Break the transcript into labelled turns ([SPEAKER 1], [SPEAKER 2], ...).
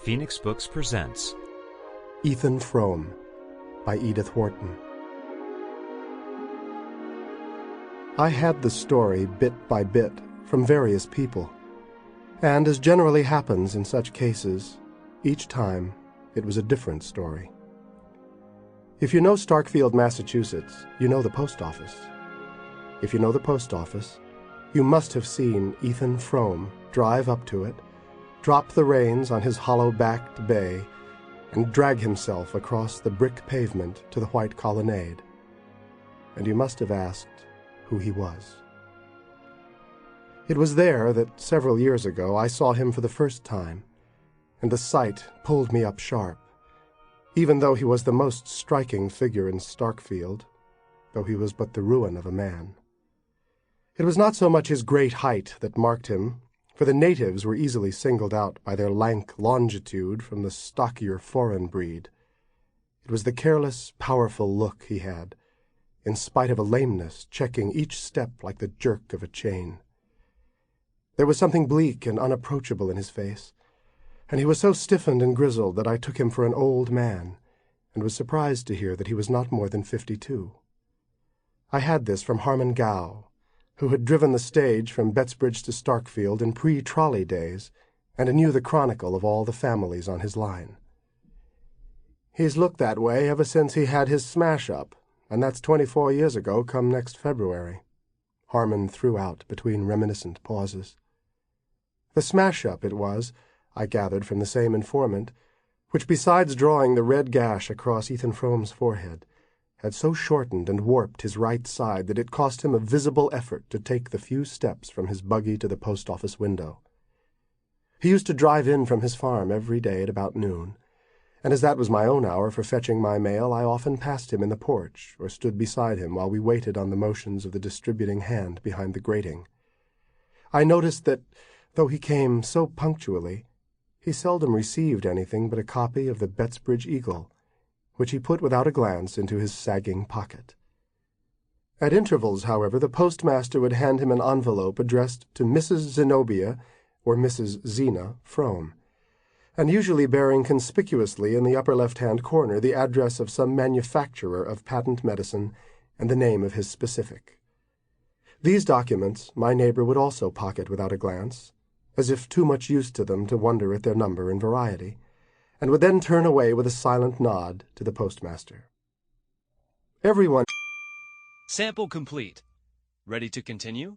[SPEAKER 1] Phoenix Books presents
[SPEAKER 2] Ethan Frome by Edith Wharton. I had the story bit by bit from various people, and as generally happens in such cases, each time it was a different story. If you know Starkfield, Massachusetts, you know the post office. If you know the post office, you must have seen Ethan Frome drive up to it, drop the reins on his hollow-backed bay, and drag himself across the brick pavement to the white colonnade. And you must have asked who he was. It was there that several years ago I saw him for the first time, and the sight pulled me up sharp, even though he was the most striking figure in Starkfield, though he was but the ruin of a man. It was not so much his great height that marked him, for the natives were easily singled out by their lank longitude from the stockier foreign breed. It was the careless, powerful look he had, in spite of a lameness checking each step like the jerk of a chain. There was something bleak and unapproachable in his face, and he was so stiffened and grizzled that I took him for an old man, and was surprised to hear that he was not more than 52. I had this from Harmon Gow, who had driven the stage from Bettsbridge to Starkfield in pre-trolley days, and knew the chronicle of all the families on his line. "He's looked that way ever since he had his smash-up, and that's 24 years ago come next February," Harmon threw out between reminiscent pauses. The smash-up it was, I gathered from the same informant, which besides drawing the red gash across Ethan Frome's forehead, had so shortened and warped his right side that it cost him a visible effort to take the few steps from his buggy to the post-office window. He used to drive in from his farm every day at about noon, and as that was my own hour for fetching my mail, I often passed him in the porch or stood beside him while we waited on the motions of the distributing hand behind the grating. I noticed that, though he came so punctually, he seldom received anything but a copy of the Bettsbridge Eagle, which he put without a glance into his sagging pocket. At intervals, however, the postmaster would hand him an envelope addressed to Mrs. Zenobia or Mrs. Zeena Frome, and usually bearing conspicuously in the upper left-hand corner the address of some manufacturer of patent medicine and the name of his specific. These documents my neighbor would also pocket without a glance, as if too much used to them to wonder at their number and variety, and would then turn away with a silent nod to the postmaster. Everyone.
[SPEAKER 1] Sample complete. Ready to continue?